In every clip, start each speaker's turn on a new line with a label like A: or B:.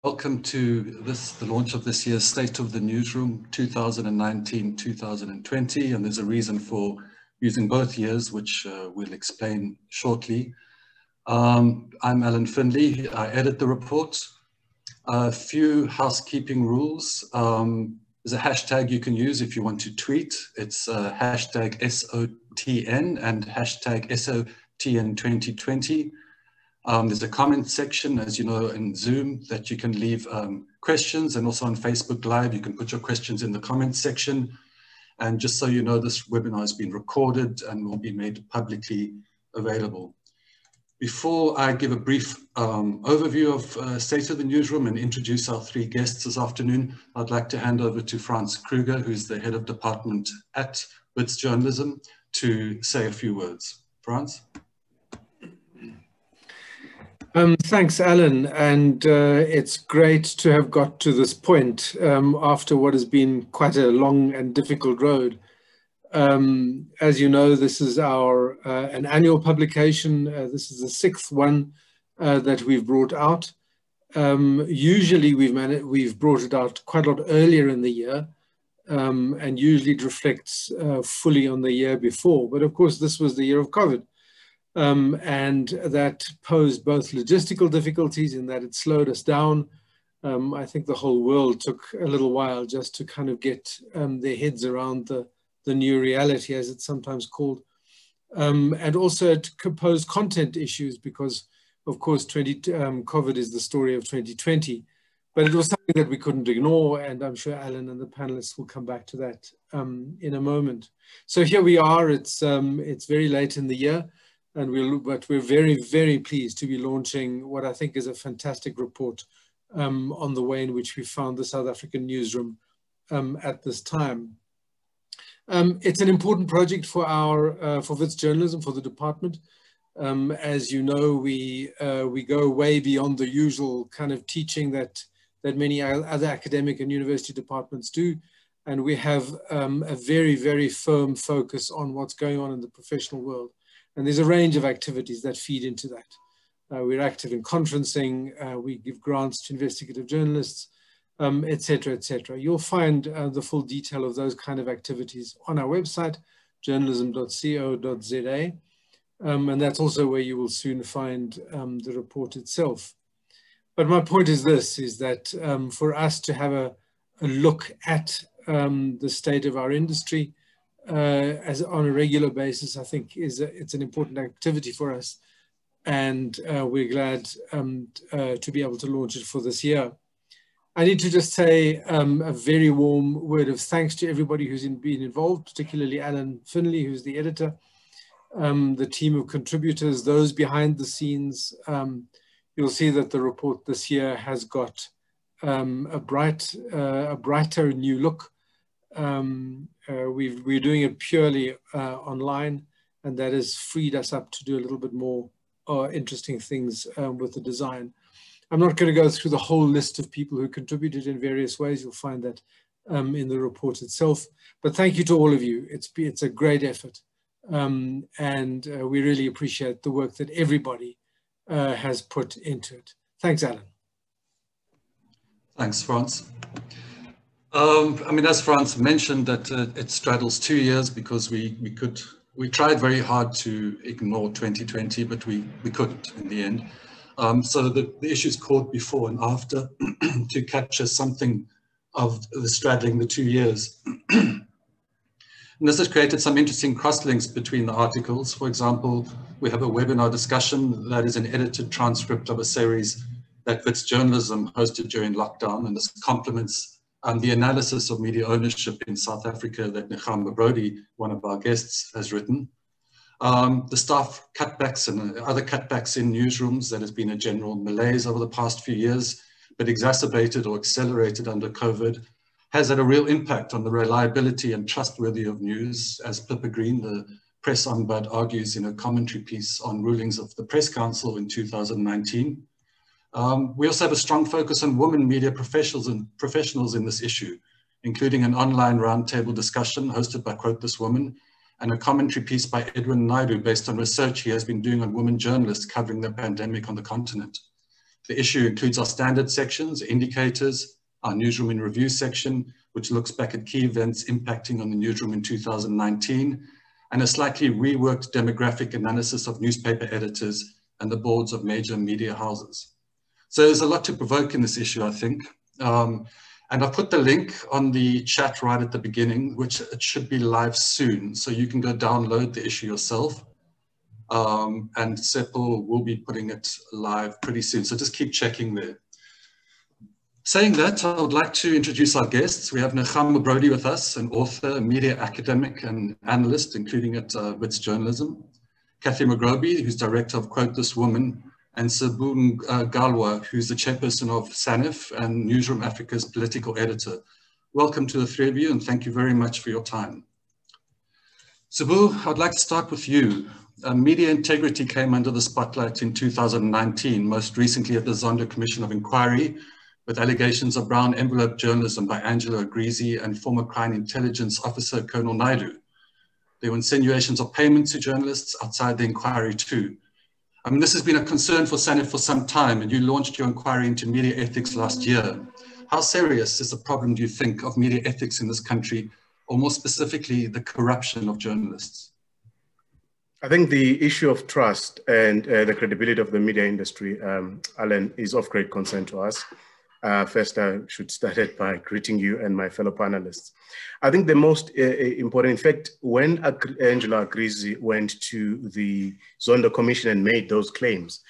A: Welcome to the launch of this year's State of the Newsroom 2019-2020, and there's a reason for using both years, which we'll explain shortly. I'm Alan Finley. I edit the report. A few housekeeping rules. There's a hashtag you can use if you want to tweet. It's hashtag SOTN and hashtag SOTN2020. There's a comment section, as you know, in Zoom that you can leave questions, and also on Facebook Live, you can put your questions in the comment section. And just so you know, this webinar has been recorded and will be made publicly available. Before I give a brief overview of State of the Newsroom and introduce our three guests this afternoon, I'd like to hand over to Franz Krueger, who's the head of department at Wits Journalism, to say a few words. Franz?
B: Thanks, Alan, and it's great to have got to this point after what has been quite a long and difficult road. As you know, this is our an annual publication. This is the sixth one that we've brought out. Usually we've brought it out quite a lot earlier in the year, and usually it reflects fully on the year before. But of course, this was the year of COVID. And that posed both logistical difficulties in that it slowed us down. I think the whole world took a little while just to kind of get their heads around the new reality, as it's sometimes called. And also it posed content issues because, of course, COVID is the story of 2020. But it was something that we couldn't ignore, and I'm sure Alan and the panelists will come back to that in a moment. So here we are. It's very late in the year. But we're very, very pleased to be launching what I think is a fantastic report on the way in which we found the South African newsroom at this time. It's an important project for for Wits Journalism, for the department. As you know, we go way beyond the usual kind of teaching that many other academic and university departments do. And we have a very, very firm focus on what's going on in the professional world. And there's a range of activities that feed into that. We're active in conferencing, we give grants to investigative journalists, et cetera, et cetera. You'll find the full detail of those kind of activities on our website, journalism.co.za. And that's also where you will soon find the report itself. But my point is this, is that for us to have a look at the state of our industry, as on a regular basis, I think it's an important activity for us, and we're glad to be able to launch it for this year. I need to just say a very warm word of thanks to everybody who's been involved, particularly Alan Finley, who's the editor, the team of contributors, those behind the scenes. You'll see that the report this year has got a brighter new look. We're doing it purely online, and that has freed us up to do a little bit more interesting things with the design. I'm not going to go through the whole list of people who contributed in various ways. You'll find that in the report itself. But thank you to all of you. It's a great effort, and we really appreciate the work that everybody has put into it. Thanks, Alan.
A: Thanks, Franz. I mean, as Franz mentioned, that it straddles 2 years because we tried very hard to ignore 2020, but we couldn't in the end. So the issues caught before and after to capture something of the straddling the 2 years. And this has created some interesting cross-links between the articles. For example, we have a webinar discussion that is an edited transcript of a series that Wits Journalism hosted during lockdown, and this complements the analysis of media ownership in South Africa that Nechama Brodie, one of our guests, has written. The staff cutbacks and other cutbacks in newsrooms, that has been a general malaise over the past few years, but exacerbated or accelerated under COVID, has had a real impact on the reliability and trustworthiness of news, as Pippa Green, the press ombudsman, argues in a commentary piece on rulings of the Press Council in 2019. We also have a strong focus on women media professionals in this issue, including an online roundtable discussion hosted by Quote This Woman, and a commentary piece by Edwin Naidu based on research he has been doing on women journalists covering the pandemic on the continent. The issue includes our standard sections, indicators, our newsroom in review section, which looks back at key events impacting on the newsroom in 2019, and a slightly reworked demographic analysis of newspaper editors and the boards of major media houses. So there's a lot to provoke in this issue, I think. And I've put the link on the chat right at the beginning, which it should be live soon. So you can go download the issue yourself. And Seppo will be putting it live pretty soon. So just keep checking there. Saying that, I would like to introduce our guests. We have Nechama Brodie with us, an author, a media academic and analyst, including at Wits journalism. Magrobi, who's director of Quote This Woman, and Sbu Ngalwa, who's the chairperson of Sanef and Newzroom Afrika's political editor. Welcome to the three of you, and thank you very much for your time. Sbu, I'd like to start with you. Media integrity came under the spotlight in 2019, most recently at the Zondo Commission of Inquiry, with allegations of brown envelope journalism by Angelo Grisi and former crime intelligence officer Colonel Naidu. There were insinuations of payments to journalists outside the inquiry too. I mean, this has been a concern for Sanef for some time, and you launched your inquiry into media ethics last year. How serious is the problem, do you think, of media ethics in this country, or more specifically, the corruption of journalists?
C: I think the issue of trust and the credibility of the media industry, Alan, is of great concern to us. First, I should start it by greeting you and my fellow panelists. I think the most important, in fact, when Angelo Grisi went to the Zondo Commission and made those claims,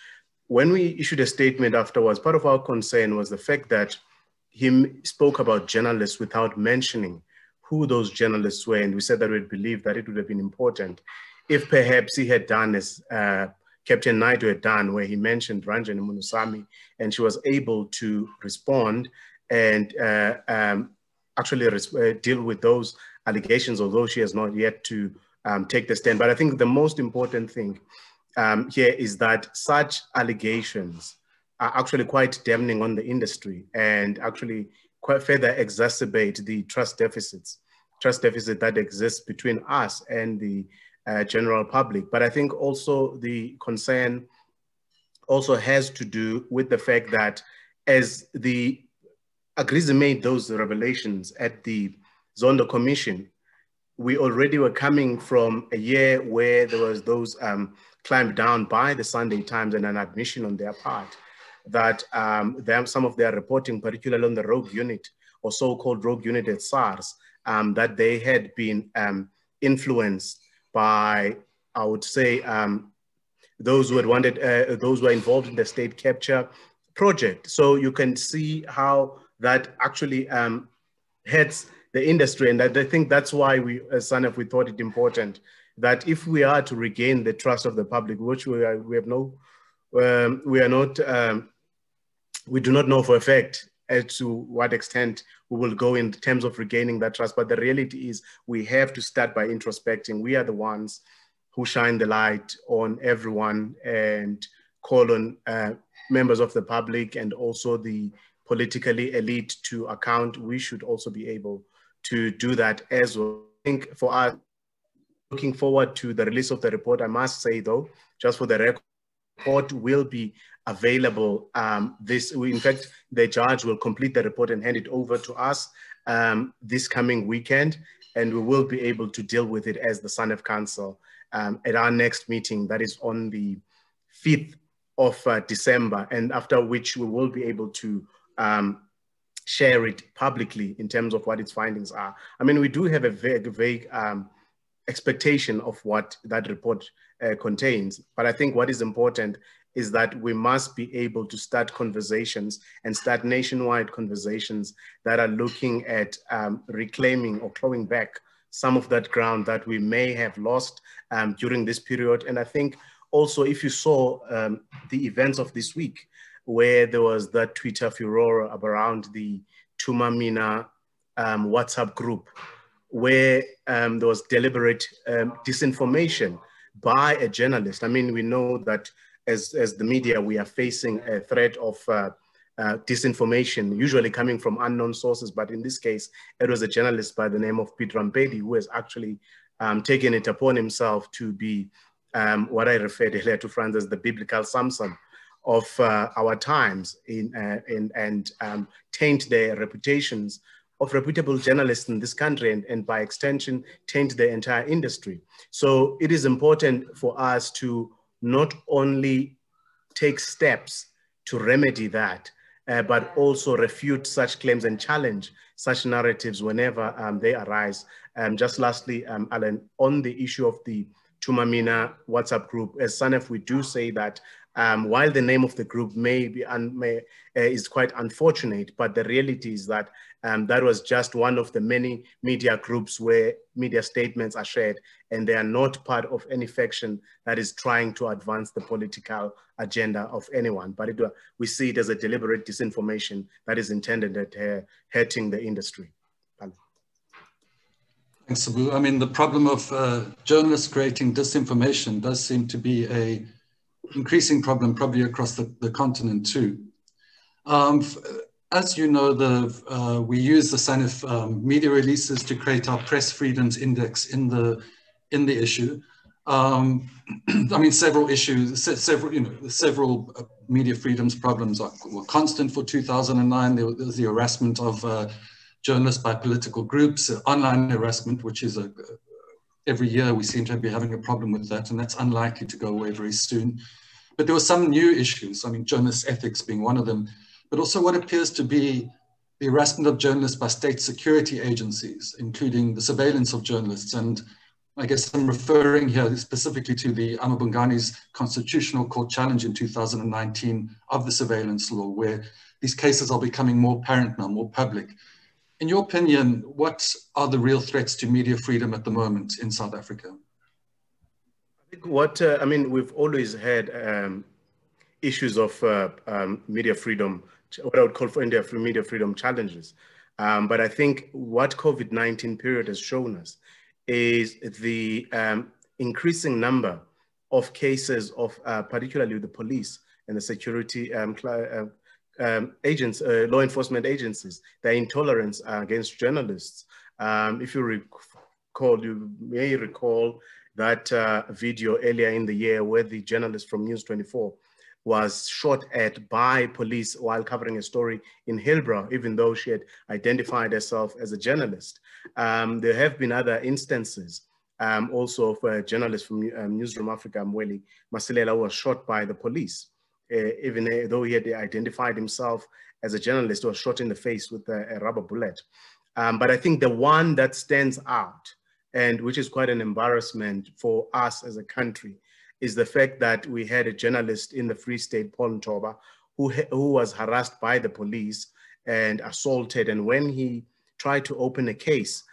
C: when we issued a statement afterwards, part of our concern was the fact that he spoke about journalists without mentioning who those journalists were. And we said that we'd believe that it would have been important if perhaps he had done as Captain Naidu had done, where he mentioned Ranjani Munusami, and she was able to respond and actually deal with those allegations, although she has not yet to take the stand. But I think the most important thing here is that such allegations are actually quite damning on the industry and actually quite further exacerbate the trust deficit that exists between us and the general public. But I think also the concern also has to do with the fact that as the Grisi made those revelations at the Zondo Commission, we already were coming from a year where there was those clamped down by the Sunday Times and an admission on their part that some of their reporting, particularly on the rogue unit or so-called rogue unit at SARS, that they had been influenced by, I would say, those who had wanted, those who were involved in the state capture project. So you can see how that actually hurts the industry. And I think that's why we, as Sanef, we thought it important that if we are to regain the trust of the public, which we do not know for a fact as to what extent we will go in terms of regaining that trust. But the reality is we have to start by introspecting. We are the ones who shine the light on everyone and call on members of the public and also the politically elite to account. We should also be able to do that as well. I think for us, looking forward to the release of the report, I must say though, just for the record, report will be available in fact, the judge will complete the report and hand it over to us this coming weekend, and we will be able to deal with it as the Sanef Council at our next meeting, that is on the 5th of December, and after which we will be able to share it publicly in terms of what its findings are. I mean, we do have a vague expectation of what that report contains, but I think what is important is that we must be able to start conversations and start nationwide conversations that are looking at reclaiming or clawing back some of that ground that we may have lost during this period. And I think also if you saw the events of this week, where there was that Twitter furor around the Tumamina WhatsApp group, where there was deliberate disinformation by a journalist. I mean, we know that as the media, we are facing a threat of disinformation, usually coming from unknown sources. But in this case, it was a journalist by the name of Pete Rampedi who has actually taken it upon himself to be what I referred earlier to Franz as the biblical Samson of our times and taint their reputations of reputable journalists in this country and by extension taint the entire industry. So it is important for us to not only take steps to remedy that, but also refute such claims and challenge such narratives whenever they arise. Just lastly, Alan, on the issue of the Tumamina WhatsApp group, as Sanef, we do say that while the name of the group is quite unfortunate, but the reality is that that was just one of the many media groups where media statements are shared, and they are not part of any faction that is trying to advance the political agenda of anyone. But we see it as a deliberate disinformation that is intended at hurting the industry.
A: Thanks, Sbu. I mean, the problem of journalists creating disinformation does seem to be an increasing problem, probably across the continent too. As you know, we use the Sanef media releases to create our press freedoms index in the issue. I mean, several media freedoms problems were constant for 2009. There was the harassment of journalists by political groups, online harassment, which is every year we seem to be having a problem with that, and that's unlikely to go away very soon. But there were some new issues, I mean, journalist ethics being one of them, but also what appears to be the harassment of journalists by state security agencies, including the surveillance of journalists. And I guess I'm referring here specifically to the Amabungani's Constitutional Court challenge in 2019 of the surveillance law, where these cases are becoming more apparent now, more public. In your opinion, what are the real threats to media freedom at the moment in South Africa?
C: I think I mean, we've always had issues of media freedom, what I would call for India media freedom challenges. But I think what COVID-19 period has shown us is the increasing number of cases of particularly the police and the security agents, law enforcement agencies, their intolerance against journalists. If you may recall that video earlier in the year where the journalist from News 24 was shot at by police while covering a story in Hillbrow, even though she had identified herself as a journalist. There have been other instances also of a journalist from Newsroom Afrika, Mweli Masilela, was shot by the police. Even though he had identified himself as a journalist, was shot in the face with a rubber bullet. But I think the one that stands out, and which is quite an embarrassment for us as a country, is the fact that we had a journalist in the Free State, Paul Ntoba, who was harassed by the police and assaulted. And when he tried to open a case,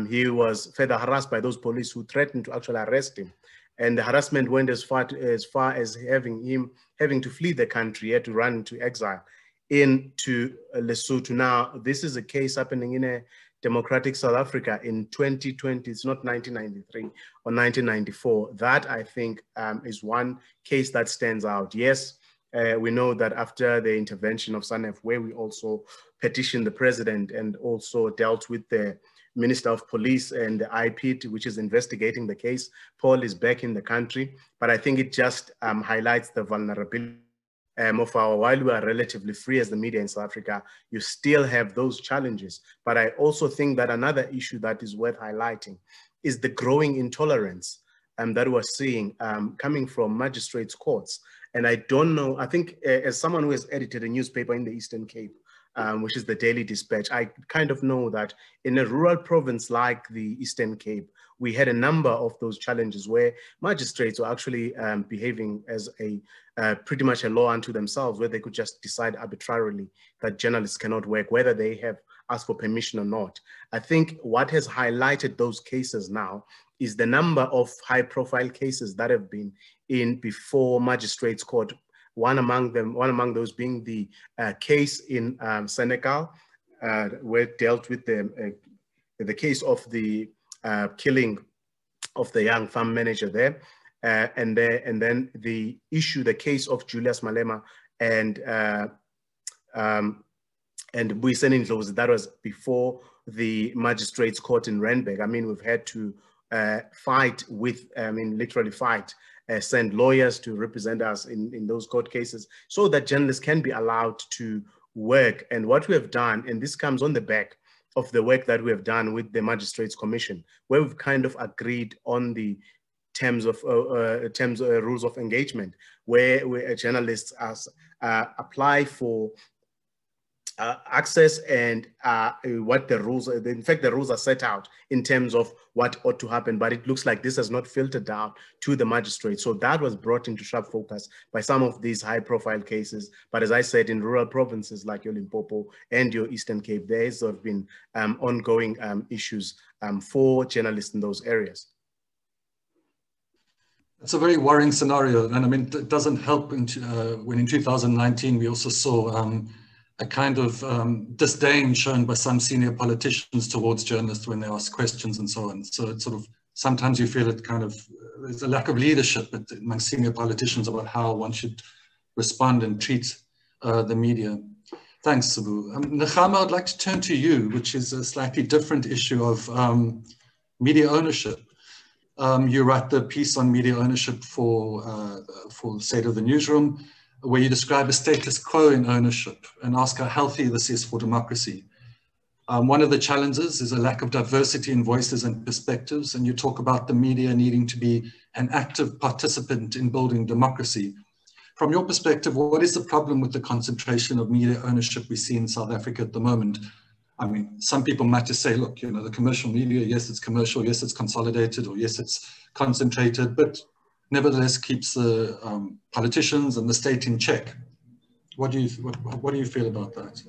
C: he was further harassed by those police who threatened to actually arrest him. And the harassment went as far as having to flee the country. He had to run into exile into Lesotho. Now, this is a case happening in a democratic South Africa in 2020. It's not 1993 or 1994. That, I think, is one case that stands out. Yes, we know that after the intervention of Sanef, where we also petitioned the president and also dealt with the Minister of Police and the IP, which is investigating the case, Paul is back in the country. But I think it just highlights the vulnerability of while we are relatively free as the media in South Africa, you still have those challenges. But I also think that another issue that is worth highlighting is the growing intolerance that we're seeing coming from magistrates' courts. And I don't know, I think as someone who has edited a newspaper in the Eastern Cape, which is the Daily Dispatch, I kind of know that in a rural province like the Eastern Cape, we had a number of those challenges where magistrates were actually behaving as pretty much a law unto themselves, where they could just decide arbitrarily that journalists cannot work, whether they have asked for permission or not. I think what has highlighted those cases now is the number of high-profile cases that have been in before magistrates' court. One among those being the case in Senegal, where it dealt with the case of the killing of the young farm manager there, and then the case of Julius Malema and Buiseni Ndlozi. That was before the magistrates' court in Randburg. I mean, we've had to fight with, literally fight send lawyers to represent us in those court cases so that journalists can be allowed to work. And what we have done, and this comes on the back of the work that we have done with the Magistrates Commission, where we've kind of agreed on the terms of rules of engagement, where journalists apply for access and what the rules are. In fact, the rules are set out in terms of what ought to happen, but it looks like this has not filtered down to the magistrate. So that was brought into sharp focus by some of these high profile cases. But as I said, in rural provinces like your Limpopo and your Eastern Cape, there have been ongoing issues for journalists in those areas.
A: It's a very worrying scenario. And I mean, it doesn't help when in 2019, we also saw a kind of disdain shown by some senior politicians towards journalists when they ask questions and so on. So it's sort of, sometimes you feel it kind of, there's a lack of leadership among senior politicians about how one should respond and treat the media. Thanks, Sbu. Nechama, I'd like to turn to you, which is a slightly different issue of media ownership. You write the piece on media ownership for the State of the Newsroom, where you describe a status quo in ownership and ask how healthy this is for democracy. One of the challenges is a lack of diversity in voices and perspectives, and you talk about the media needing to be an active participant in building democracy. From your perspective, what is the problem with the concentration of media ownership we see in South Africa at the moment? I mean, some people might just say, look, you know, the commercial media, yes, it's commercial, yes, it's consolidated, or yes, it's concentrated, but nevertheless keeps the politicians and the state in check. What do you feel about that?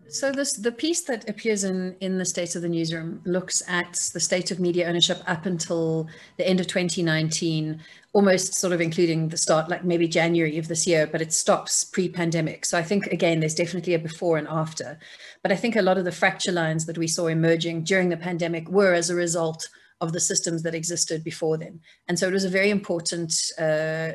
D: So the piece that appears in the State of the Newsroom looks at the state of media ownership up until the end of 2019, almost sort of including the start, like maybe January of this year, but it stops pre-pandemic. So I think, again, there's definitely a before and after. But I think a lot of the fracture lines that we saw emerging during the pandemic were as a result of the systems that existed before then. And so it was a very important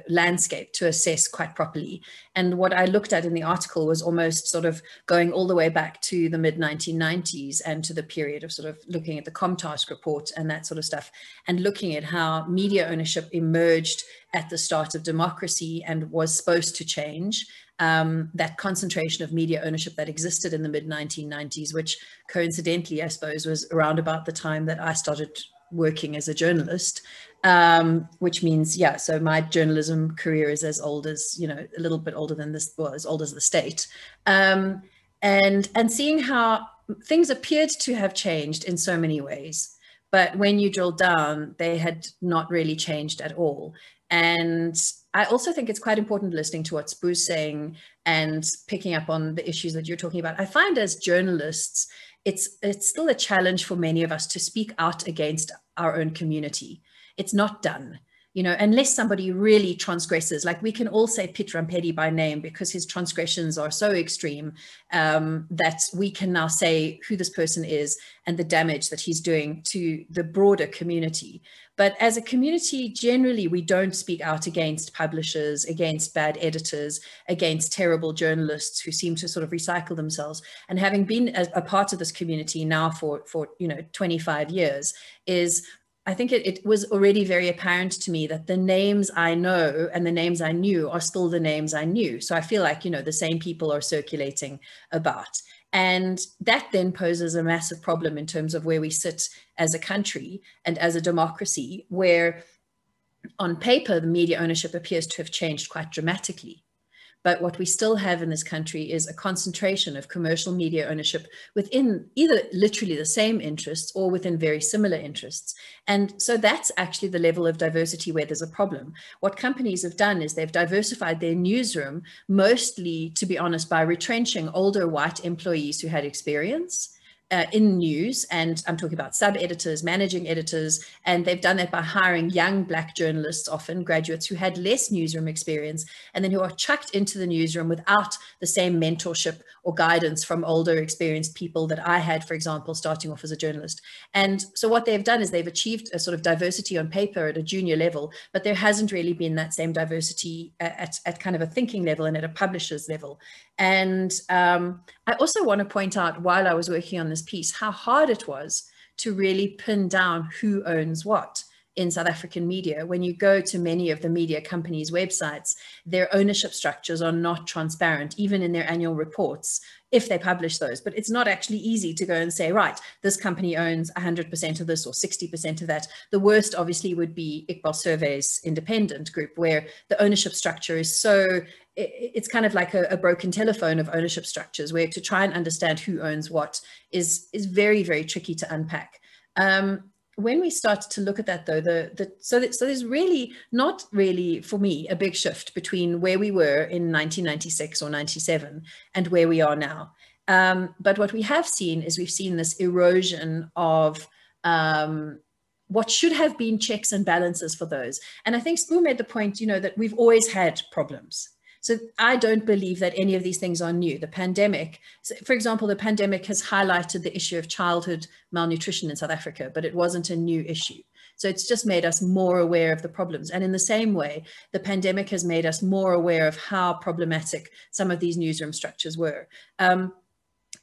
D: landscape to assess quite properly. And what I looked at in the article was almost sort of going all the way back to the mid-1990s and to the period of sort of looking at the Comtask report and that sort of stuff, and looking at how media ownership emerged at the start of democracy and was supposed to change. That concentration of media ownership that existed in the mid-1990s, which coincidentally, I suppose, was around about the time that I started working as a journalist, which means, yeah, so my journalism career is as old as, you know, a little bit older than this, well, as old as the state. And seeing how things appeared to have changed in so many ways, but when you drill down, they had not really changed at all. And I also think it's quite important listening to what Sbu's saying and picking up on the issues that you're talking about. I find as journalists, it's still a challenge for many of us to speak out against our own community. It's not done, you know, unless somebody really transgresses. Like, we can all say Piet Rampedi by name because his transgressions are so extreme that we can now say who this person is and the damage that he's doing to the broader community. But as a community, generally, we don't speak out against publishers, against bad editors, against terrible journalists who seem to sort of recycle themselves. And having been a part of this community now for 25 years, I think it was already very apparent to me that the names I know and the names I knew are still the names I knew. So I feel like, you know, the same people are circulating about. And that then poses a massive problem in terms of where we sit as a country and as a democracy, where on paper, the media ownership appears to have changed quite dramatically. But what we still have in this country is a concentration of commercial media ownership within either literally the same interests or within very similar interests. And so that's actually the level of diversity where there's a problem. What companies have done is they've diversified their newsroom, mostly, to be honest, by retrenching older white employees who had experience in news, and I'm talking about sub-editors, managing editors, and they've done that by hiring young Black journalists, often graduates who had less newsroom experience, and then who are chucked into the newsroom without the same mentorship or guidance from older experienced people that I had, for example, starting off as a journalist. And so what they've done is they've achieved a sort of diversity on paper at a junior level, but there hasn't really been that same diversity at kind of a thinking level and at a publisher's level. And I also want to point out, while I was working on this piece, how hard it was to really pin down who owns what in South African media. When you go to many of the media companies' websites, their ownership structures are not transparent, even in their annual reports, if they publish those. But it's not actually easy to go and say, right, this company owns 100% of this or 60% of that. The worst obviously would be Iqbal Survey's independent group, where the ownership structure is so, it's kind of like a broken telephone of ownership structures, where to try and understand who owns what is very, very tricky to unpack. When we start to look at that, though, so there's really not really, for me, a big shift between where we were in 1996 or 97 and where we are now. But what we have seen is we've seen this erosion of what should have been checks and balances for those. And I think Sbu made the point, that we've always had problems. So I don't believe that any of these things are new. The pandemic, for example, the pandemic has highlighted the issue of childhood malnutrition in South Africa, but it wasn't a new issue. So it's just made us more aware of the problems. And in the same way, the pandemic has made us more aware of how problematic some of these newsroom structures were.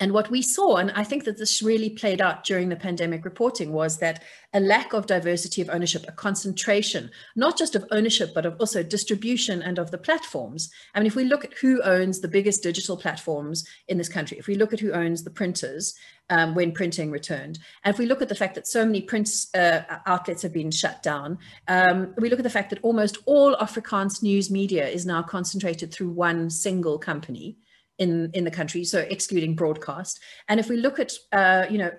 D: And what we saw, and I think that this really played out during the pandemic reporting, was that a lack of diversity of ownership, a concentration, not just of ownership, but of also distribution and of the platforms. I mean, if we look at who owns the biggest digital platforms in this country, if we look at who owns the printers when printing returned, and if we look at the fact that so many print outlets have been shut down, we look at the fact that almost all Afrikaans news media is now concentrated through one single company in the country, so excluding broadcast. And if we look at,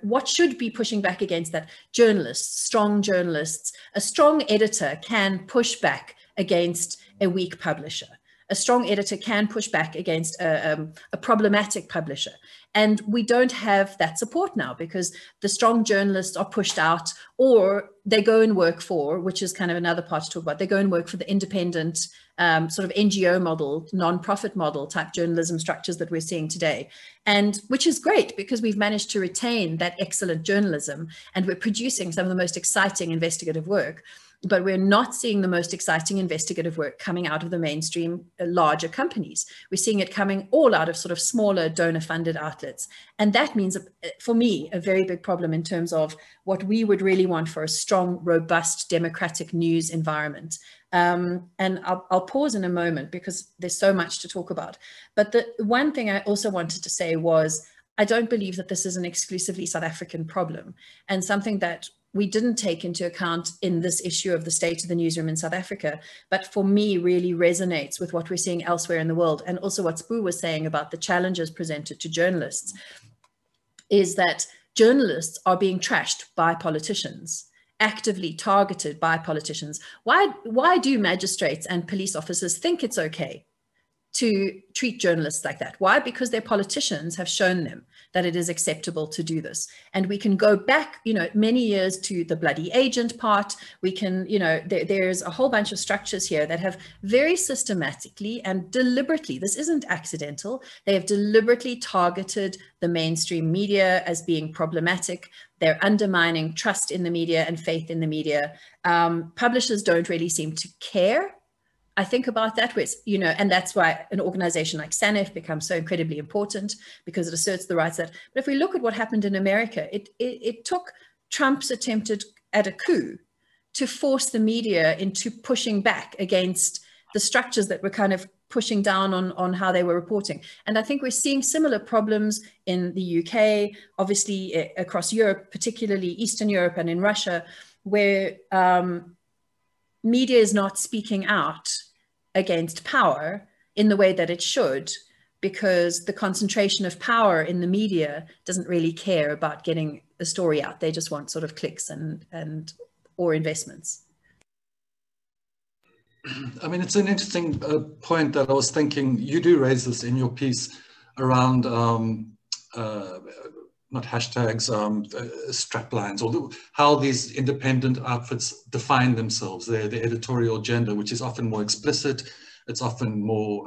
D: what should be pushing back against that, journalists, strong journalists, a strong editor can push back against a weak publisher. A strong editor can push back against a problematic publisher. And we don't have that support now, because the strong journalists are pushed out, or they go and work for, which is kind of another part to talk about, they go and work for the independent sort of NGO model, non-profit model type journalism structures that we're seeing today. And which is great, because we've managed to retain that excellent journalism, and we're producing some of the most exciting investigative work. But we're not seeing the most exciting investigative work coming out of the mainstream larger companies. We're seeing it coming all out of sort of smaller donor-funded outlets. And that means, for me, a very big problem in terms of what we would really want for a strong, robust, democratic news environment. And I'll pause in a moment, because there's so much to talk about. But the one thing I also wanted to say was, I don't believe that this is an exclusively South African problem, and something that we didn't take into account in this issue of the state of the newsroom in South Africa, but for me really resonates with what we're seeing elsewhere in the world. And also what Sbu was saying about the challenges presented to journalists, is that journalists are being trashed by politicians, actively targeted by politicians. Why do magistrates and police officers think it's okay to treat journalists like that? Why? Because their politicians have shown them that it is acceptable to do this. And we can go back, many years to the bloody agent part. We can, there's a whole bunch of structures here that have very systematically and deliberately, this isn't accidental, they have deliberately targeted the mainstream media as being problematic. They're undermining trust in the media and faith in the media. Publishers don't really seem to care, I think, about that, and that's why an organization like Sanef becomes so incredibly important, because it asserts the rights that. But if we look at what happened in America, it took Trump's attempt at a coup to force the media into pushing back against the structures that were kind of pushing down on how they were reporting. And I think we're seeing similar problems in the UK, obviously across Europe, particularly Eastern Europe and in Russia, where media is not speaking out against power in the way that it should, because the concentration of power in the media doesn't really care about getting a story out. They just want sort of clicks and or investments.
A: I mean, it's an interesting point that I was thinking. You do raise this in your piece around not hashtags, straplines, or how these independent outfits define themselves, their editorial agenda, which is often more explicit, it's often more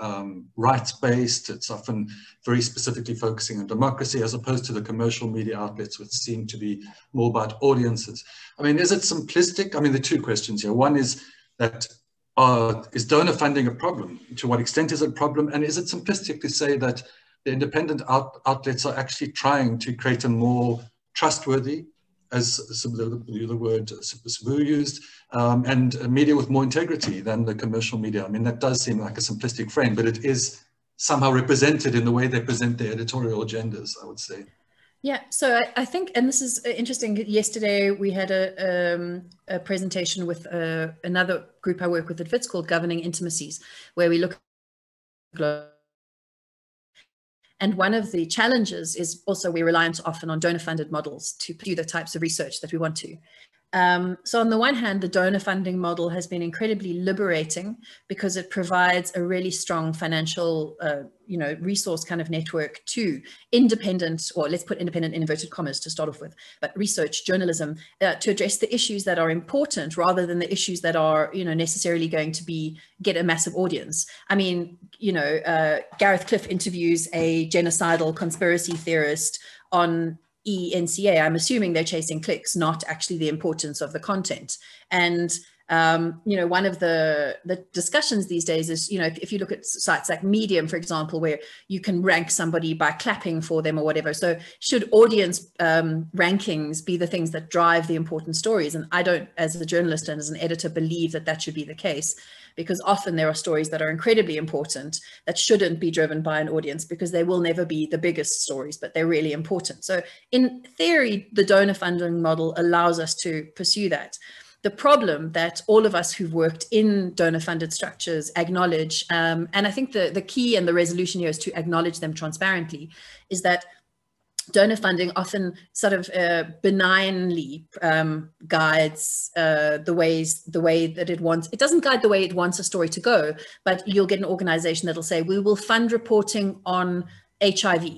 A: rights-based, it's often very specifically focusing on democracy, as opposed to the commercial media outlets, which seem to be more about audiences. I mean, is it simplistic? I mean, there are two questions here. One is that, is donor funding a problem? To what extent is it a problem? And is it simplistic to say that the independent outlets are actually trying to create a more trustworthy as the word Sbu used, and media with more integrity than the commercial media. I mean, that does seem like a simplistic frame, but it is somehow represented in the way they present their editorial agendas, I would say.
D: Yeah, so I think, and this is interesting, yesterday we had a presentation with another group I work with at Wits called Governing Intimacies, where we look at, and one of the challenges is also we're reliant often on donor-funded models to do the types of research that we want to. So on the one hand, the donor funding model has been incredibly liberating because it provides a really strong financial, resource kind of network to independent, or let's put independent in inverted commas to start off with, but research journalism to address the issues that are important rather than the issues that are, necessarily going to get a massive audience. I mean, Gareth Cliff interviews a genocidal conspiracy theorist on ENCA. I'm assuming they're chasing clicks, not actually the importance of the content. And one of the discussions these days is, if you look at sites like Medium, for example, where you can rank somebody by clapping for them or whatever. So should audience rankings be the things that drive the important stories? And I don't, as a journalist and as an editor, believe that that should be the case, because often there are stories that are incredibly important that shouldn't be driven by an audience because they will never be the biggest stories, but they're really important. So in theory, the donor funding model allows us to pursue that. The problem that all of us who've worked in donor funded structures acknowledge, and I think the key and the resolution here is to acknowledge them transparently, is that donor funding often sort of benignly guides the way that it wants. It doesn't guide the way it wants a story to go, but you'll get an organization that'll say, we will fund reporting on HIV,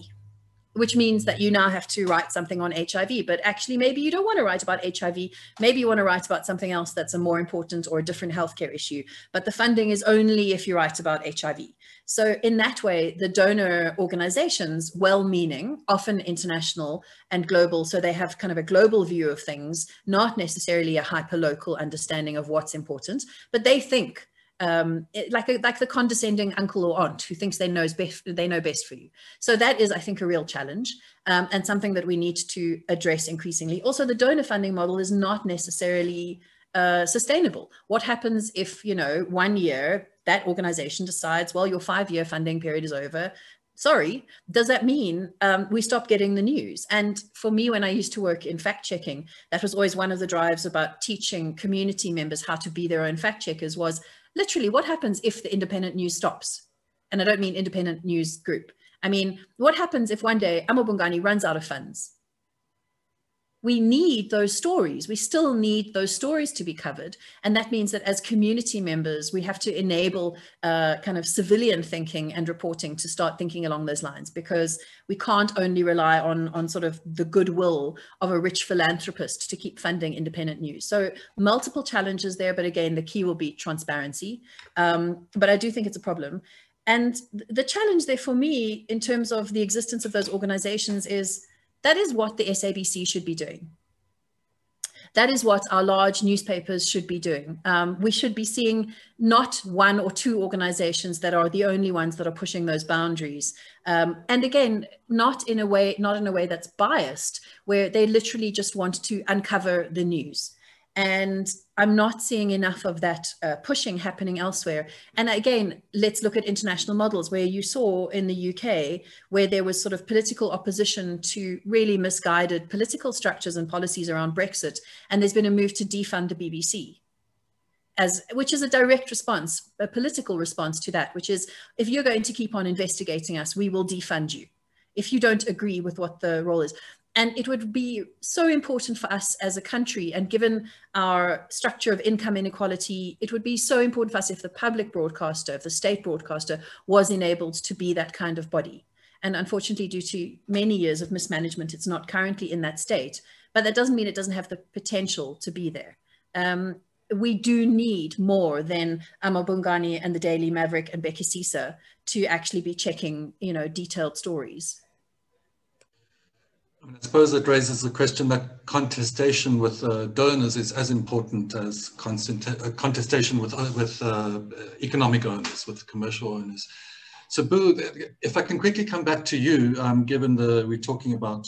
D: which means that you now have to write something on HIV, but actually maybe you don't want to write about HIV. Maybe you want to write about something else that's a more important or a different healthcare issue, but the funding is only if you write about HIV. So in that way, the donor organizations, well-meaning, often international and global, so they have kind of a global view of things, not necessarily a hyper-local understanding of what's important, but they think like the condescending uncle or aunt who thinks they know best for you. So that is, I think, a real challenge and something that we need to address increasingly. Also, the donor funding model is not necessarily sustainable. What happens if, 1 year that organization decides, well, your 5-year funding period is over? Sorry, does that mean we stop getting the news? And for me, when I used to work in fact checking, that was always one of the drives about teaching community members how to be their own fact checkers, was literally what happens if the independent news stops? And I don't mean independent news group. I mean, what happens if one day Amabungani runs out of funds? We need those stories. We still need those stories to be covered. And that means that as community members, we have to enable kind of civilian thinking and reporting to start thinking along those lines, because we can't only rely on sort of the goodwill of a rich philanthropist to keep funding independent news. So multiple challenges there, but again, the key will be transparency. But I do think it's a problem. And the challenge there for me in terms of the existence of those organizations is that is what the SABC should be doing. That is what our large newspapers should be doing. We should be seeing not 1 or 2 organizations that are the only ones that are pushing those boundaries. And again, not in a way that's biased, where they literally just want to uncover the news. And I'm not seeing enough of that pushing happening elsewhere. And again, let's look at international models, where you saw in the UK, where there was sort of political opposition to really misguided political structures and policies around Brexit. And there's been a move to defund the BBC, which is a direct response, a political response to that, which is, if you're going to keep on investigating us, we will defund you if you don't agree with what the role is. And it would be so important for us as a country, and given our structure of income inequality, it would be so important for us if the public broadcaster, if the state broadcaster was enabled to be that kind of body. And unfortunately, due to many years of mismanagement, it's not currently in that state. But that doesn't mean it doesn't have the potential to be there. We do need more than Amabungani and the Daily Maverick and Becky Sisa to actually be checking, detailed stories.
A: I suppose it raises the question that contestation with donors is as important as contestation with economic owners, with commercial owners. So, Sbu, if I can quickly come back to you, given we're talking about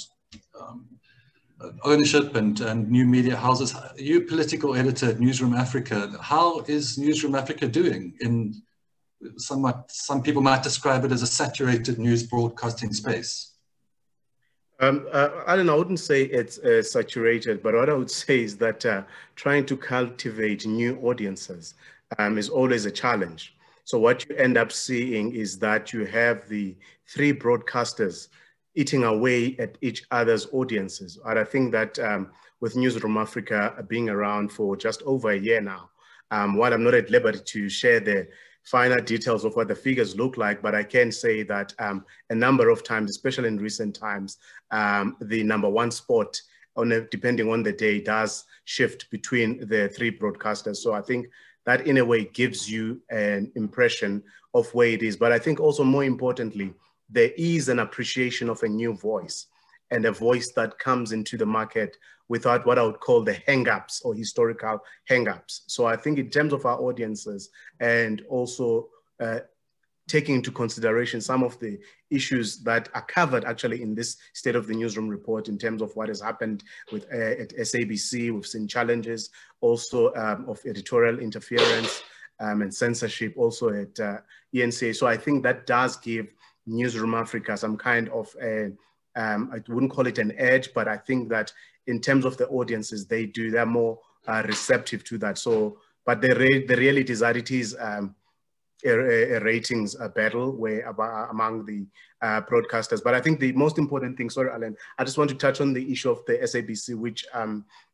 A: ownership and new media houses. You political editor at Newsroom Afrika, how is Newsroom Afrika doing in some people might describe it as a saturated news broadcasting space?
C: Alan, I wouldn't say it's saturated, but what I would say is that trying to cultivate new audiences is always a challenge. So what you end up seeing is that you have the three broadcasters eating away at each other's audiences. And I think that with Newsroom Afrika being around for just over a year now, while I'm not at liberty to share the finer details of what the figures look like, but I can say that a number of times, especially in recent times, the #1 spot, depending on the day, does shift between the three broadcasters. So I think that in a way gives you an impression of where it is. But I think also more importantly, there is an appreciation of a new voice, and a voice that comes into the market without what I would call the hang-ups or historical hang-ups. So I think in terms of our audiences, and also taking into consideration some of the issues that are covered actually in this State of the Newsroom report in terms of what has happened with at SABC, we've seen challenges also of editorial interference and censorship also at ENCA. So I think that does give Newsroom Afrika some kind of I wouldn't call it an edge, but I think that in terms of the audiences, they're more receptive to that. So, but the reality is that it is a ratings battle among the broadcasters. But I think the most important thing, sorry, Alan, I just want to touch on the issue of the SABC, which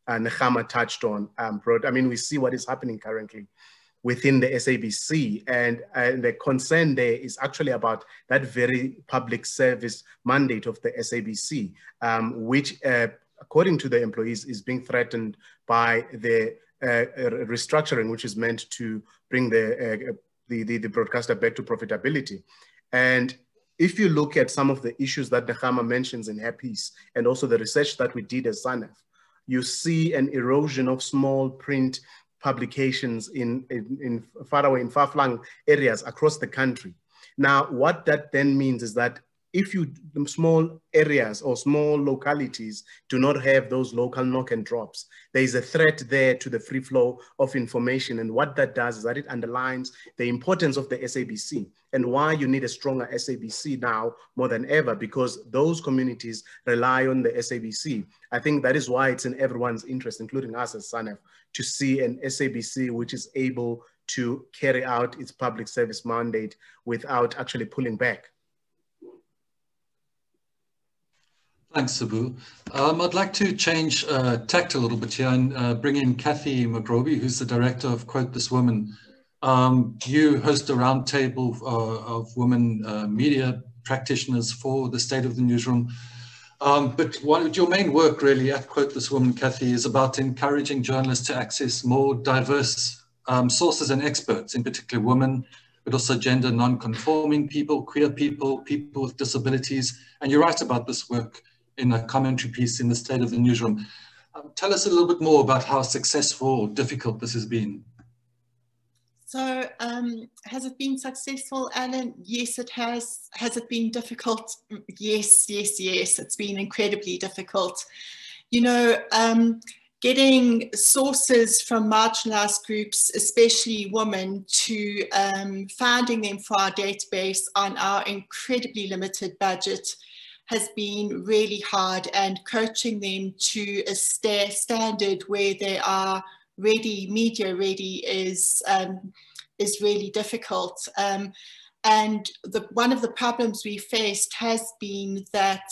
C: Nechama touched on. I mean, we see what is happening currently within the SABC, and the concern there is actually about that very public service mandate of the SABC, which according to the employees is being threatened by the restructuring, which is meant to bring the broadcaster back to profitability. And if you look at some of the issues that Nechama mentions in her piece, and also the research that we did at Sanef, you see an erosion of small print publications in far-flung areas across the country. Now, what that then means is that if small areas or small localities do not have those local knock and drops, there is a threat there to the free flow of information. And what that does is that it underlines the importance of the SABC and why you need a stronger SABC now more than ever, because those communities rely on the SABC. I think that is why it's in everyone's interest, including us as Sanef, to see an SABC which is able to carry out its public service mandate without actually pulling back.
A: Thanks, Sbu. I'd like to change tact a little bit here and bring in Kathy Magrobi, who's the director of Quote This Woman. You host a roundtable of women media practitioners for the State of the Newsroom. But your main work really at Quote This Woman, Kathy, is about encouraging journalists to access more diverse sources and experts, in particular women, but also gender non-conforming people, queer people, people with disabilities. And you write about this work in a commentary piece in the State of the Newsroom. Tell us a little bit more about how successful or difficult this has been.
E: So has it been successful, Alan? Yes, it has. Has it been difficult? Yes, yes, yes. It's been incredibly difficult. You know, getting sources from marginalized groups, especially women, to finding them for our database on our incredibly limited budget has been really hard, and coaching them to a standard where they are ready, media ready, is really difficult. And one of the problems we faced has been that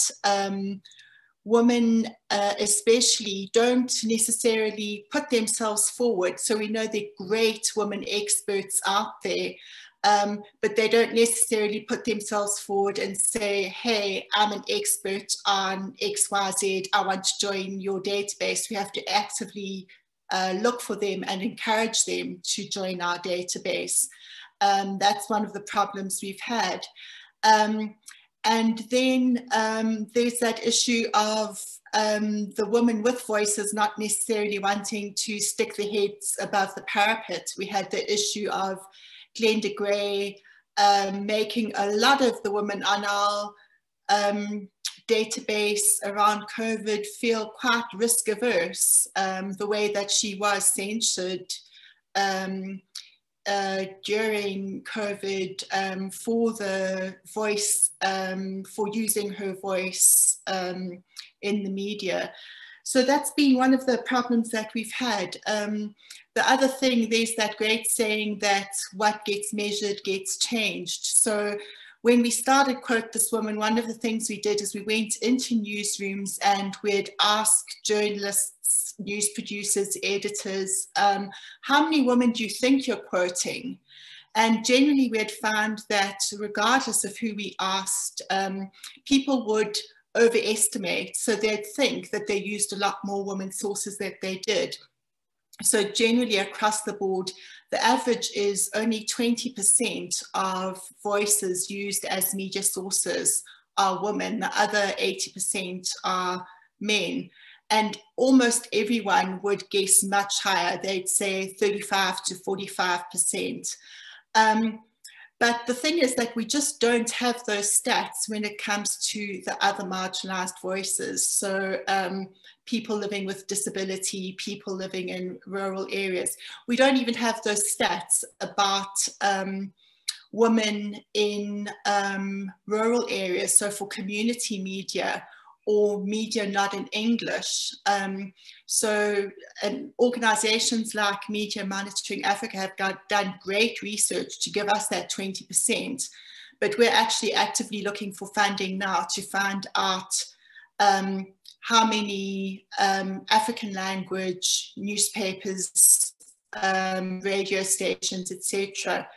E: women especially don't necessarily put themselves forward. So we know there are great women experts out there, but they don't necessarily put themselves forward and say, hey, I'm an expert on XYZ, I want to join your database. We have to actively look for them and encourage them to join our database. That's one of the problems we've had. And then there's that issue of the women with voices not necessarily wanting to stick their heads above the parapet. We had the issue of Glenda Gray making a lot of the women on our database around COVID feel quite risk averse, the way that she was censored during COVID for the voice, for using her voice in the media. So that's been one of the problems that we've had. The other thing, there's that great saying that what gets measured gets changed. So when we started Quote This Woman, one of the things we did is we went into newsrooms and we'd ask journalists, news producers, editors, how many women do you think you're quoting? And generally we had found that regardless of who we asked, people would overestimate. So they'd think that they used a lot more women sources than they did. So generally across the board, the average is only 20% of voices used as media sources are women. The other 80% are men. And almost everyone would guess much higher. They'd say 35 to 45%. But the thing is that we just don't have those stats when it comes to the other marginalized voices. So people living with disability, people living in rural areas. We don't even have those stats about women in rural areas. So for community media or media not in English. Organizations like Media Monitoring Africa have done great research to give us that 20%, but we're actually actively looking for funding now to find out how many African language newspapers, radio stations, etc.,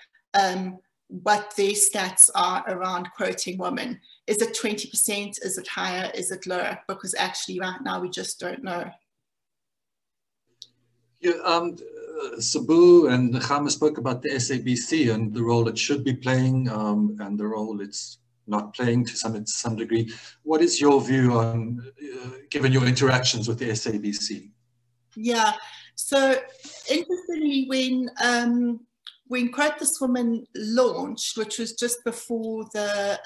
E: what their stats are around quoting women. Is it 20%? Is it higher? Is it lower? Because actually right now we just don't know.
A: Yeah, Sbu and Nechama spoke about the SABC and the role it should be playing and the role it's not playing to some degree. What is your view on, given your interactions with the SABC?
E: Yeah, so interestingly, when Quote This Woman launched, which was just before the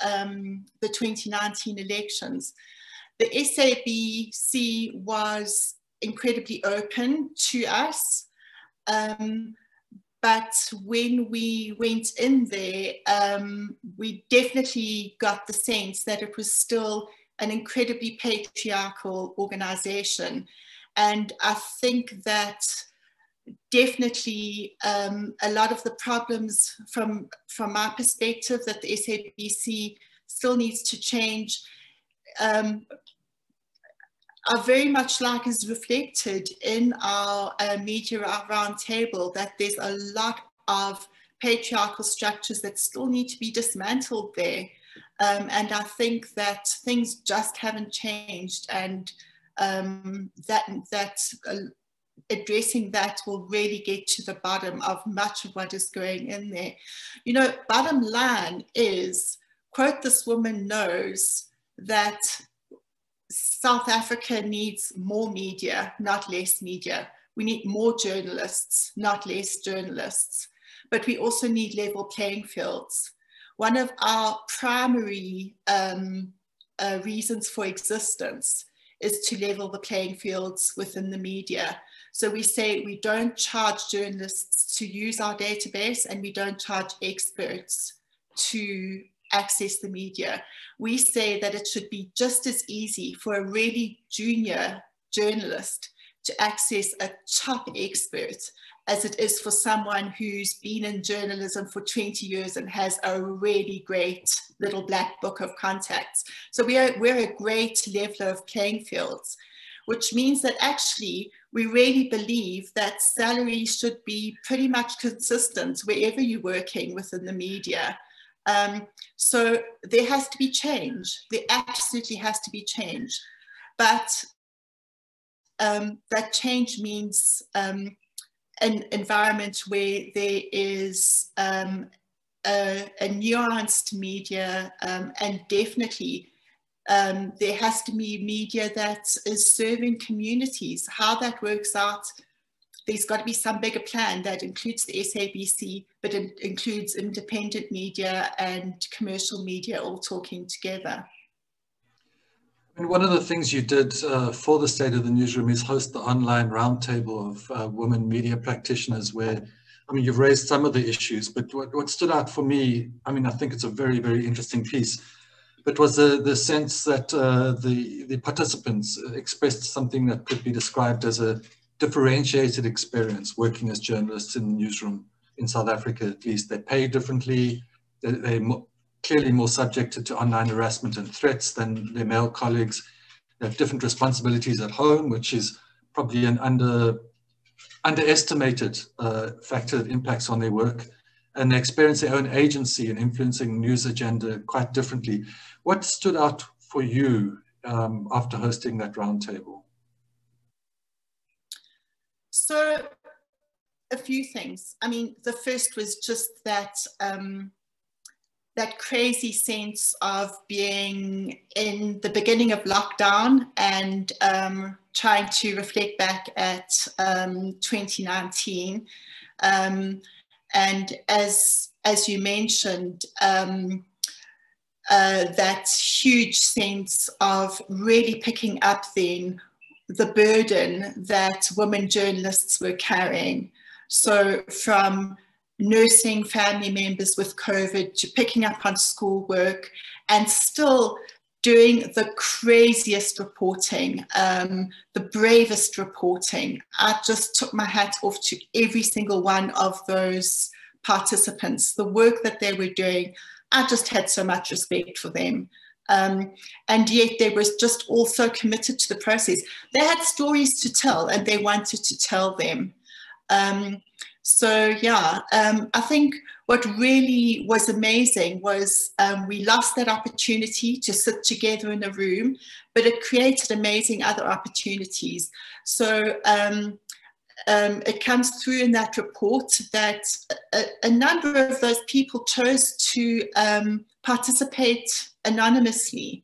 E: 2019 elections, the SABC was incredibly open to us. But when we went in there, we definitely got the sense that it was still an incredibly patriarchal organization. And I think that definitely a lot of the problems from my perspective that the SABC still needs to change are very much like is reflected in our media roundtable, that there's a lot of patriarchal structures that still need to be dismantled there. And I think that things just haven't changed, and addressing that will really get to the bottom of much of what is going in there. You know, bottom line is, Quote This Woman knows that South Africa needs more media, not less media. We need more journalists, not less journalists. But we also need level playing fields. One of our primary reasons for existence is to level the playing fields within the media. So we say we don't charge journalists to use our database, and we don't charge experts to access the media. We say that it should be just as easy for a really junior journalist to access a top expert as it is for someone who's been in journalism for 20 years and has a really great little black book of contacts. So we're a great leveler of playing fields, which means that actually we really believe that salaries should be pretty much consistent wherever you're working within the media. So there has to be change. There absolutely has to be change. But that change means an environment where there is a nuanced media, and definitely there has to be media that is serving communities. How that works out, there's got to be some bigger plan that includes the SABC, but it includes independent media and commercial media all talking together.
A: And one of the things you did for the State of the Newsroom is host the online roundtable of women media practitioners where, I mean, you've raised some of the issues, but what stood out for me, I mean, I think it's a very, very interesting piece, but was the sense that the participants expressed something that could be described as a differentiated experience working as journalists in the newsroom in South Africa. At least they pay differently, they're clearly more subjected to online harassment and threats than their male colleagues. They have different responsibilities at home, which is probably an underestimated factor that impacts on their work. And they experience their own agency in influencing news agenda quite differently. What stood out for you after hosting that roundtable?
E: So a few things. I mean, the first was just that that crazy sense of being in the beginning of lockdown and trying to reflect back at 2019. And as you mentioned, that huge sense of really picking up then the burden that women journalists were carrying. So from nursing family members with COVID to picking up on schoolwork and still doing the craziest reporting, the bravest reporting. I just took my hat off to every single one of those participants. The work that they were doing, I just had so much respect for them. And yet they were just all so committed to the process. They had stories to tell and they wanted to tell them. So yeah, I think what really was amazing was we lost that opportunity to sit together in a room, but it created amazing other opportunities. So it comes through in that report that a number of those people chose to participate anonymously.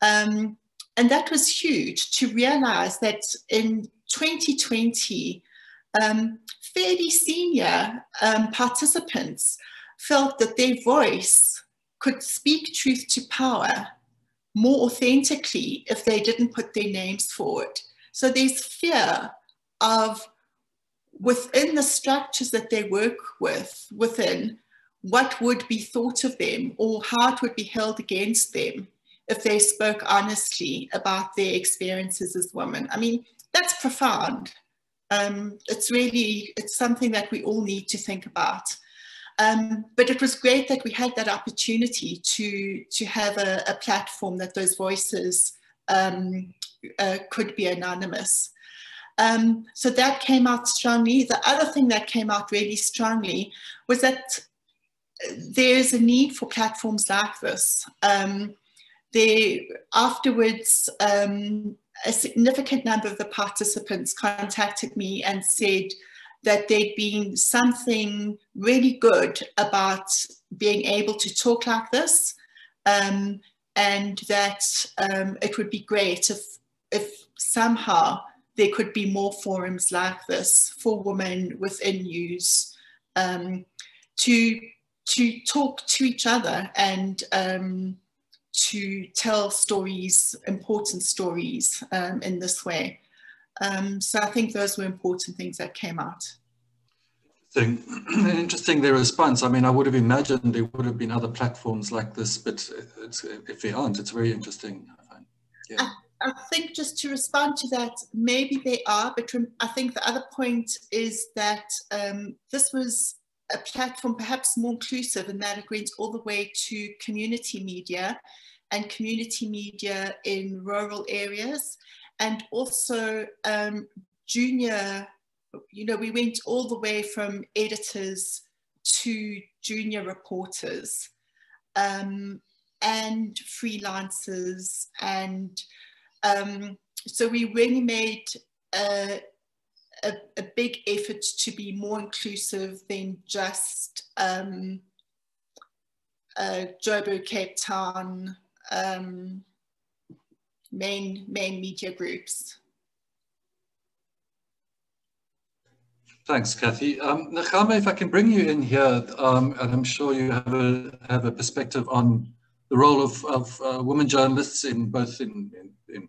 E: And that was huge to realize that in 2020, fairly senior participants felt that their voice could speak truth to power more authentically if they didn't put their names forward. So there's fear of, within the structures that they work within, what would be thought of them or how it would be held against them if they spoke honestly about their experiences as women. I mean, that's profound. It's something that we all need to think about. But it was great that we had that opportunity to have a platform that those voices could be anonymous. So that came out strongly. The other thing that came out really strongly was that there's a need for platforms like this. Afterwards, a significant number of the participants contacted me and said that there'd been something really good about being able to talk like this, and that it would be great if somehow there could be more forums like this for women within news to talk to each other and to tell stories, important stories in this way. So I think those were important things that came out.
A: Interesting, their response. I mean, I would have imagined there would have been other platforms like this, but if there aren't, it's very interesting, I find. Yeah.
E: I think just to respond to that, maybe they are, but I think the other point is that this was a platform perhaps more inclusive in that it went all the way to community media and community media in rural areas, and also junior, we went all the way from editors to junior reporters and freelancers. And so we really made a big effort to be more inclusive than just Joburg, Cape Town, main media groups.
A: Thanks, Kathy. Nechama, if I can bring you in here, and I'm sure you have a perspective on the role of women journalists in both in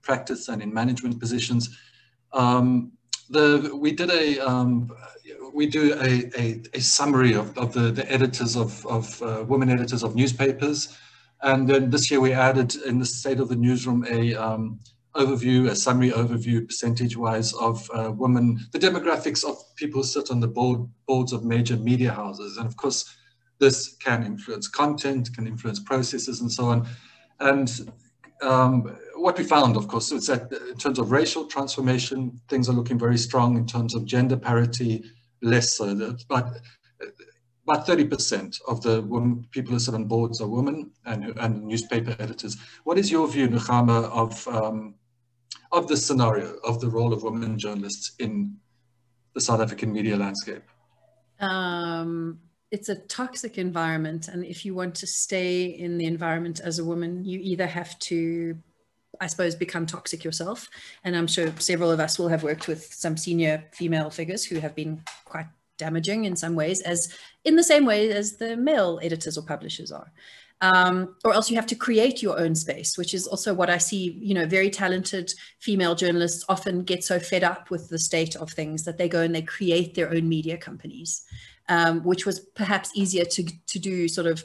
A: practice and in management positions. We do a summary of the editors of women editors of newspapers, and then this year we added in the State of the Newsroom a summary overview percentage-wise of women, the demographics of people who sit on the boards of major media houses, and of course this can influence content, can influence processes, and so on. And what we found, of course, is that in terms of racial transformation, things are looking very strong. In terms of gender parity, less so. But about 30% of the people who sit on boards are women and newspaper editors. What is your view, Nechama, of this scenario, of the role of women journalists in the South African media landscape?
D: It's a toxic environment, and if you want to stay in the environment as a woman, you either have to, I suppose, become toxic yourself, and I'm sure several of us will have worked with some senior female figures who have been quite damaging in some ways, as in the same way as the male editors or publishers are. Or else you have to create your own space, which is also what I see, you know, very talented female journalists often get so fed up with the state of things that they go and they create their own media companies, which was perhaps easier to do sort of,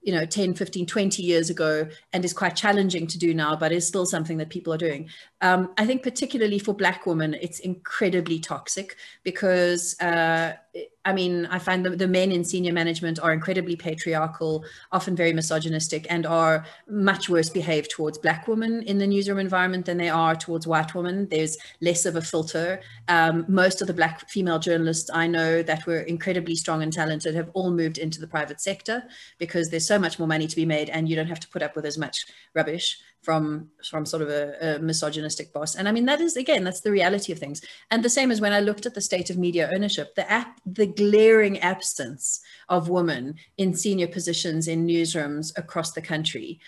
D: you know, 10, 15, 20 years ago, and is quite challenging to do now, but is still something that people are doing. I think particularly for Black women, it's incredibly toxic because, I mean, I find the men in senior management are incredibly patriarchal, often very misogynistic, and are much worse behaved towards Black women in the newsroom environment than they are towards white women. There's less of a filter. Most of the Black female journalists I know that were incredibly strong and talented have all moved into the private sector because there's so much more money to be made and you don't have to put up with as much rubbish from sort of a misogynistic boss. And I mean, that is, again, that's the reality of things. And the same as when I looked at the state of media ownership, the glaring absence of women in senior positions in newsrooms across the country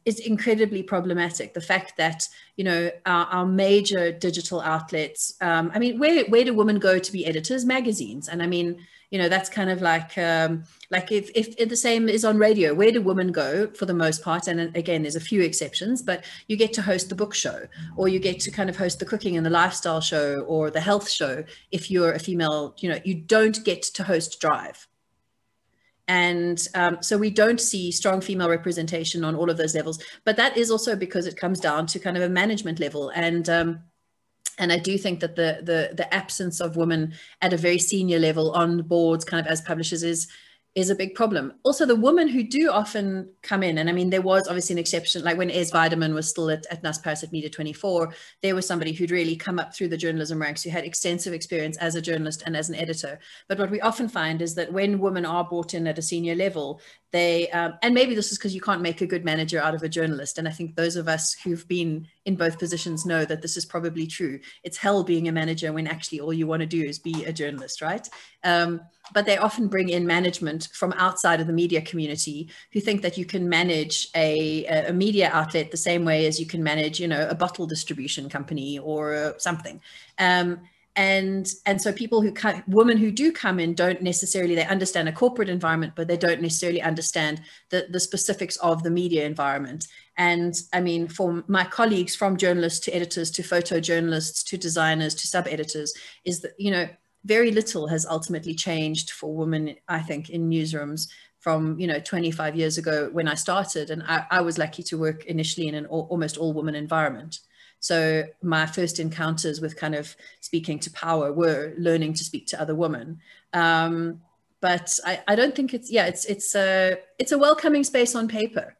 D: is incredibly problematic. The fact that, you know, our major digital outlets, I mean, where do women go to be editors? Magazines. And I mean, you know, that's kind of like if the same is on radio, where do women go for the most part? And again, there's a few exceptions, but you get to host the book show, or you get to kind of host the cooking and the lifestyle show or the health show. If you're a female, you know, you don't get to host Drive. And so we don't see strong female representation on all of those levels, but that is also because it comes down to kind of a management level. And I do think that the absence of women at a very senior level on boards kind of as publishers is a big problem. Also, the women who do often come in, and I mean, there was obviously an exception, like when Ez Weideman was still at Naspers at Media 24, there was somebody who'd really come up through the journalism ranks who had extensive experience as a journalist and as an editor. But what we often find is that when women are brought in at a senior level, they, and maybe this is because you can't make a good manager out of a journalist. And I think those of us who've been in both positions know that this is probably true. It's hell being a manager when actually all you want to do is be a journalist, right? But they often bring in management from outside of the media community who think that you can manage a media outlet the same way as you can manage, you know, a bottle distribution company or something. And so people women who do come in don't necessarily, they understand a corporate environment, but they don't necessarily understand the specifics of the media environment. And I mean, for my colleagues, from journalists to editors to photojournalists to designers to sub-editors, is that, you know, very little has ultimately changed for women, I think, in newsrooms from, you know, 25 years ago when I started. And I was lucky to work initially in an almost all-woman environment. So my first encounters with kind of speaking to power were learning to speak to other women. But I don't think it's, yeah, it's a welcoming space on paper.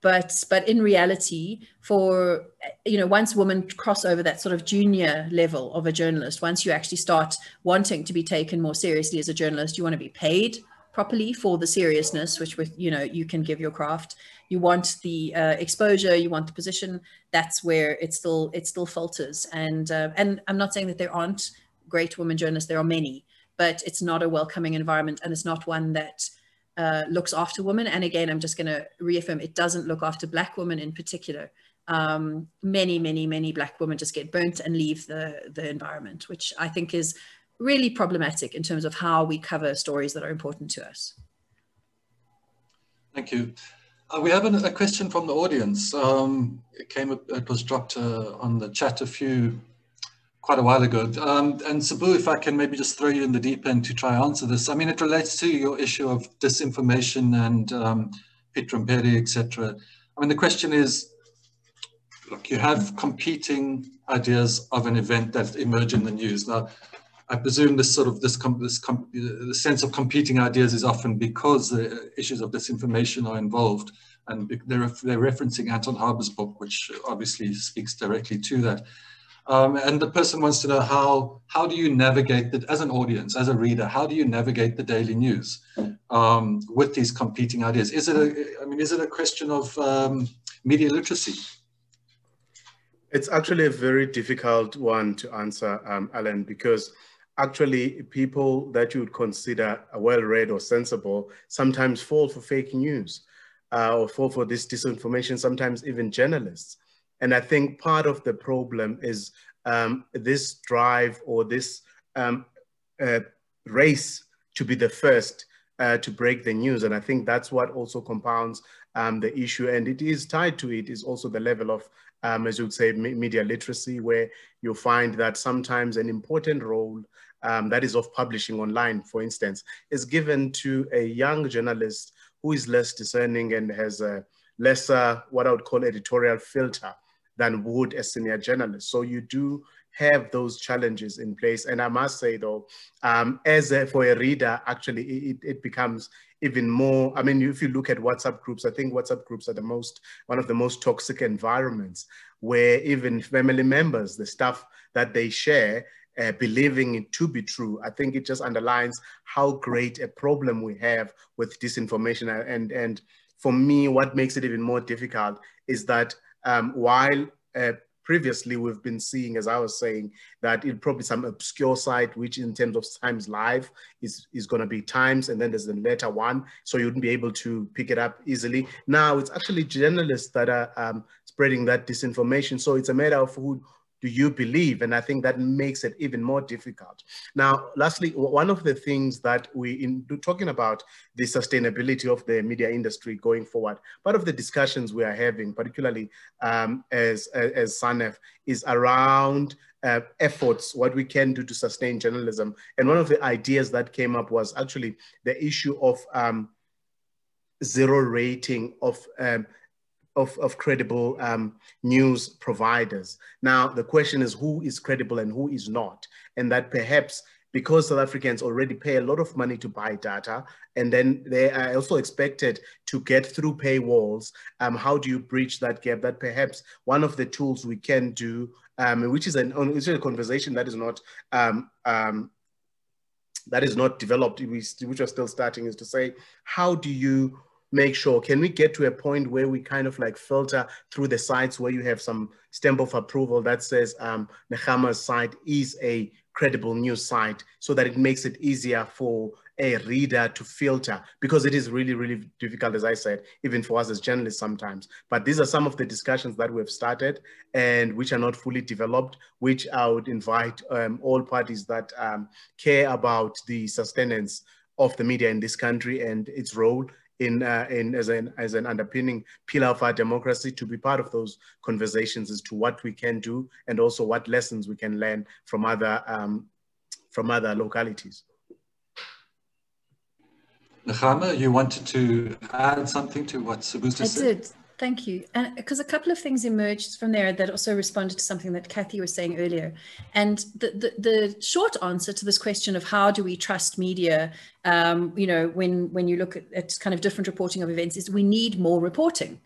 D: But in reality, for, you know, once women cross over that sort of junior level of a journalist, once you actually start wanting to be taken more seriously as a journalist, you want to be paid properly for the seriousness, which with, you know, you can give your craft. You want the exposure, you want the position. That's where it still falters. And I'm not saying that there aren't great women journalists. There are many, but it's not a welcoming environment, and it's not one that looks after women. And again, I'm just going to reaffirm, it doesn't look after Black women in particular. Many Black women just get burnt and leave the environment, which I think is really problematic in terms of how we cover stories that are important to us.
A: Thank you. We have a question from the audience. It was dropped on the chat quite a while ago. And Sbu, if I can maybe just throw you in the deep end to try answer this. I mean, it relates to your issue of disinformation and Pitrumperi, etc. I mean, the question is, look, you have competing ideas of an event that emerge in the news. Now, I presume the sense of competing ideas is often because the issues of disinformation are involved, and they're referencing Anton Haber's book, which obviously speaks directly to that. And the person wants to know how do you navigate that as an audience, as a reader, how do you navigate the daily news with these competing ideas? Is it a question of media literacy?
C: It's actually a very difficult one to answer, Alan, because actually people that you would consider well-read or sensible sometimes fall for fake news or fall for this disinformation, sometimes even journalists. And I think part of the problem is this drive or this race to be the first to break the news. And I think that's what also compounds the issue. And it is tied to it is also the level of, as you would say, media literacy, where you'll find that sometimes an important role that is of publishing online, for instance, is given to a young journalist who is less discerning and has a lesser, what I would call, editorial filter than would a senior journalist. So you do have those challenges in place. And I must say though, for a reader, actually, it becomes even more, I mean, if you look at WhatsApp groups, I think WhatsApp groups are one of the most toxic environments where even family members, the stuff that they share, believing it to be true, I think it just underlines how great a problem we have with disinformation. And for me, what makes it even more difficult is that while previously we've been seeing, as I was saying, that it probably some obscure site, which in terms of Times Live is going to be Times, and then there's the later one, so you wouldn't be able to pick it up easily. Now it's actually journalists that are spreading that disinformation. So it's a matter of who do you believe? And I think that makes it even more difficult. Now, lastly, one of the things that talking about the sustainability of the media industry going forward, part of the discussions we are having, particularly as Sanef, is around efforts, what we can do to sustain journalism. And one of the ideas that came up was actually the issue of zero rating of credible news providers. Now, the question is who is credible and who is not? And that perhaps because South Africans already pay a lot of money to buy data, and then they are also expected to get through paywalls, how do you bridge that gap? That perhaps one of the tools we can do, which is a conversation that is not developed, which are still starting, is to say, how do you make sure, can we get to a point where we kind of like filter through the sites where you have some stamp of approval that says Nechama's site is a credible news site, so that it makes it easier for a reader to filter, because it is really, really difficult, as I said, even for us as journalists sometimes. But these are some of the discussions that we've started and which are not fully developed, which I would invite all parties that care about the sustenance of the media in this country and its role as an underpinning pillar of our democracy, to be part of those conversations as to what we can do and also what lessons we can learn from other localities.
A: Nechama, you wanted to add something to what Sbu just said?
D: I did. Thank you. And because a couple of things emerged from there that also responded to something that Kathy was saying earlier. And the short answer to this question of how do we trust media, when you look at kind of different reporting of events, is we need more reporting.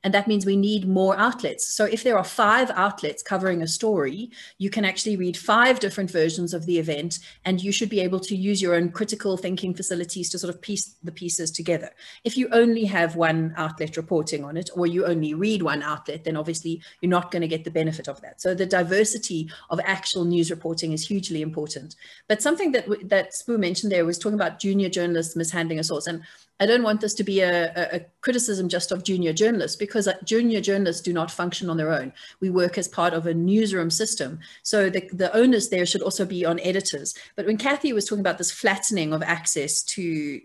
D: And that means we need more outlets. So if there are 5 outlets covering a story, you can actually read 5 different versions of the event, and you should be able to use your own critical thinking facilities to sort of piece the pieces together. If you only have one outlet reporting on it, or you only read one outlet, then obviously you're not going to get the benefit of that. So the diversity of actual news reporting is hugely important. But something that Sbu mentioned there was talking about junior journalists mishandling assaults. And I don't want this to be a criticism just of junior journalists, because junior journalists do not function on their own. We work as part of a newsroom system. So the onus there should also be on editors. But when Kathy was talking about this flattening of access to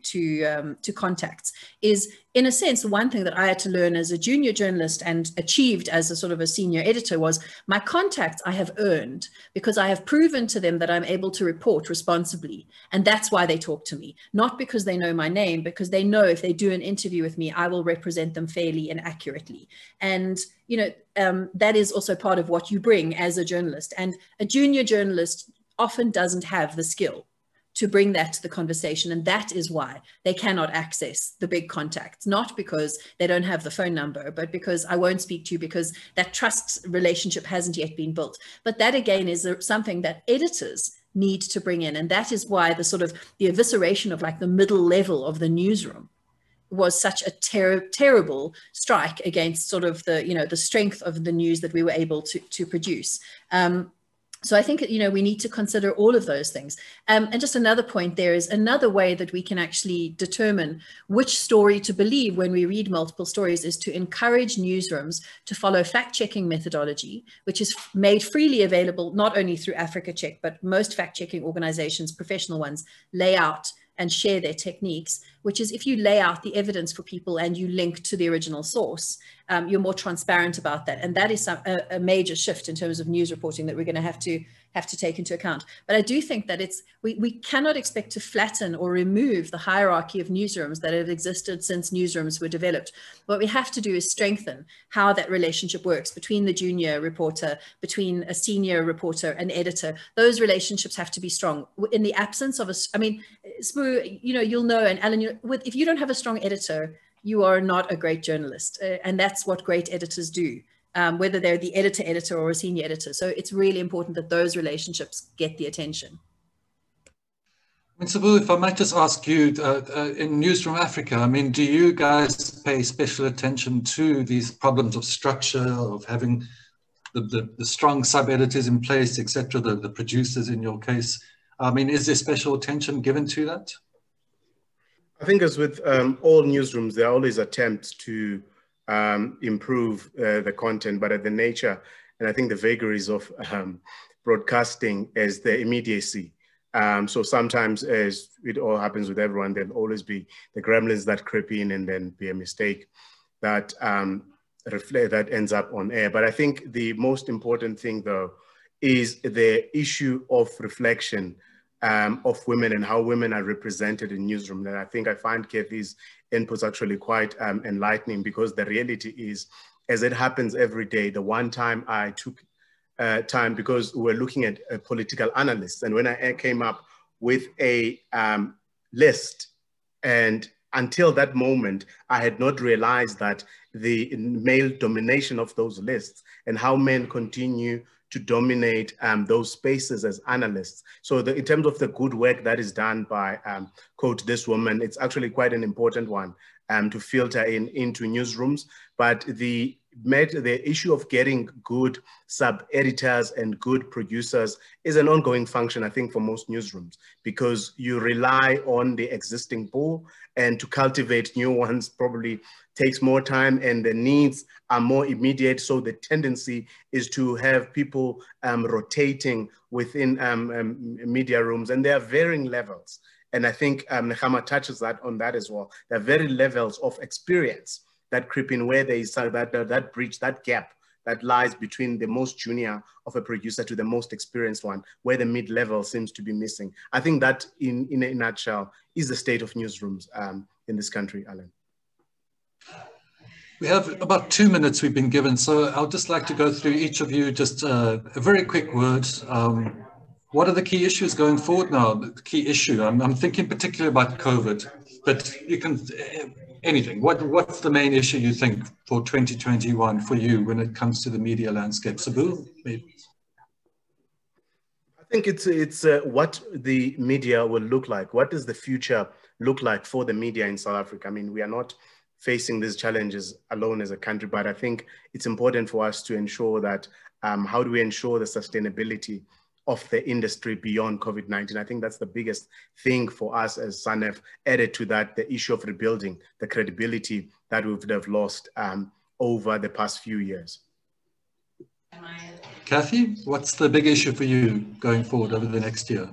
D: contacts, is in a sense, one thing that I had to learn as a junior journalist and achieved as a sort of a senior editor was my contacts I have earned because I have proven to them that I'm able to report responsibly. And that's why they talk to me, not because they know my name, because they know if they do an interview with me, I will represent them fairly and accurately. And, you know, that is also part of what you bring as a journalist. And a junior journalist often doesn't have the skill to bring that to the conversation. And that is why they cannot access the big contacts, not because they don't have the phone number, but because I won't speak to you because that trust relationship hasn't yet been built. But that again is something that editors need to bring in. And that is why the sort of the evisceration of like the middle level of the newsroom was such a terrible strike against sort of the, you know, the strength of the news that we were able to produce. So I think, you know, we need to consider all of those things. And just another point, there is another way that we can actually determine which story to believe when we read multiple stories is to encourage newsrooms to follow fact-checking methodology, which is made freely available, not only through Africa Check, but most fact-checking organizations, professional ones, lay out and share their techniques, which is if you lay out the evidence for people and you link to the original source, you're more transparent about that. And that is a major shift in terms of news reporting that we're going to have to take into account. But I do think that we cannot expect to flatten or remove the hierarchy of newsrooms that have existed since newsrooms were developed. What we have to do is strengthen how that relationship works between the junior reporter, between a senior reporter and editor. Those relationships have to be strong. In the absence of I mean, Sbu, you know, you'll know, and Alan, if you don't have a strong editor, you are not a great journalist. And that's what great editors do, whether they're the editor or a senior editor. So it's really important that those relationships get the attention.
A: Sbu, if I might just ask you, in Newsroom Afrika, I mean, do you guys pay special attention to these problems of structure, of having the strong sub-editors in place, etc., the producers in your case? I mean, is there special attention given to that?
C: I think as with all newsrooms, there are always attempts to improve the content, but at the nature, and I think the vagaries of broadcasting is the immediacy. So sometimes, as it all happens with everyone, there'll always be the gremlins that creep in and then be a mistake that that ends up on air. But I think the most important thing, though, is the issue of reflection of women and how women are represented in newsroom. And I think I find Kathy's inputs actually quite enlightening, because the reality is, as it happens every day, the one time I took time, because we're looking at political analysts, and when I came up with a list, and until that moment, I had not realized that the male domination of those lists and how men continue to dominate those spaces as analysts. So in terms of the good work that is done by, quote, this woman, it's actually quite an important one to filter into newsrooms. But the issue of getting good sub-editors and good producers is an ongoing function, I think, for most newsrooms, because you rely on the existing pool, and to cultivate new ones probably takes more time, and the needs are more immediate. So the tendency is to have people rotating within media rooms, and there are varying levels. And I think Nechama touches on that as well. There are very levels of experience that creep in, where there is that bridge, that gap that lies between the most junior of a producer to the most experienced one, where the mid-level seems to be missing. I think that in a nutshell is the state of newsrooms in this country, Alan.
A: We have about 2 minutes we've been given, so I'll just like to go through each of you, just a very quick word. What are the key issues going forward now? The key issue, I'm thinking particularly about COVID, but you can, anything. What's the main issue you think for 2021 for you when it comes to the media landscape? Sbu, maybe.
C: I think it's what the media will look like. What does the future look like for the media in South Africa? I mean, we are not facing these challenges alone as a country, but I think it's important for us to ensure that how do we ensure the sustainability of the industry beyond COVID-19. I think that's the biggest thing for us as Sanef. Added to that, the issue of rebuilding the credibility that we would have lost over the past few years.
A: Kathy, what's the big issue for you going forward over the next year?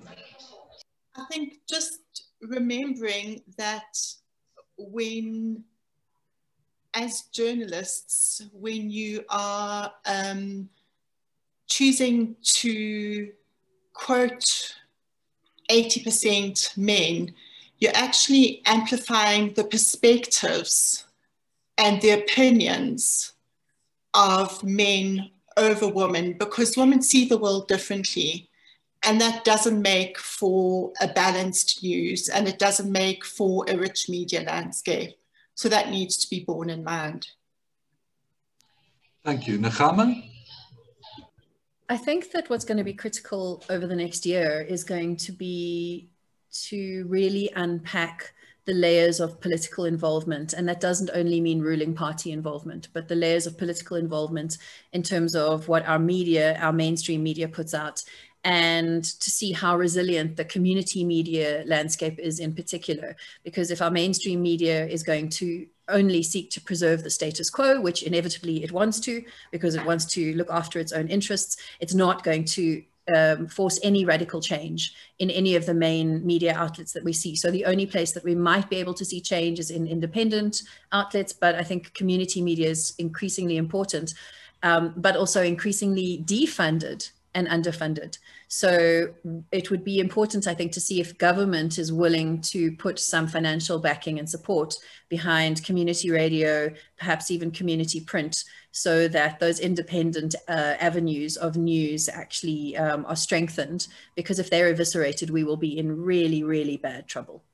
E: I think just remembering that when as journalists, when you are choosing to quote 80% men, you're actually amplifying the perspectives and the opinions of men over women, because women see the world differently. And that doesn't make for a balanced news, and it doesn't make for a rich media landscape. So that needs to be borne in mind.
A: Thank you. Nechama?
D: I think that what's going to be critical over the next year is going to be to really unpack the layers of political involvement. And that doesn't only mean ruling party involvement, but the layers of political involvement in terms of what our media, our mainstream media puts out, and to see how resilient the community media landscape is in particular. Because if our mainstream media is going to only seek to preserve the status quo, which inevitably it wants to, because it wants to look after its own interests, it's not going to force any radical change in any of the main media outlets that we see. So the only place that we might be able to see change is in independent outlets, but I think community media is increasingly important, but also increasingly defunded and underfunded. So it would be important, I think, to see if government is willing to put some financial backing and support behind community radio, perhaps even community print, so that those independent avenues of news actually are strengthened, because if they're eviscerated, we will be in really, really bad trouble.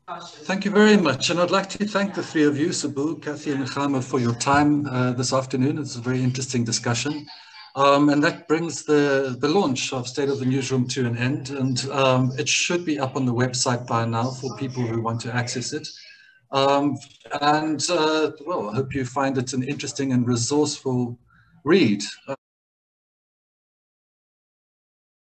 A: Thank you very much. And I'd like to thank the three of you, Sbu, Kathy, and Nechama, for your time this afternoon. It's a very interesting discussion. And that brings the launch of State of the Newsroom to an end. And it should be up on the website by now for people who want to access it. Well, I hope you find it an interesting and resourceful read.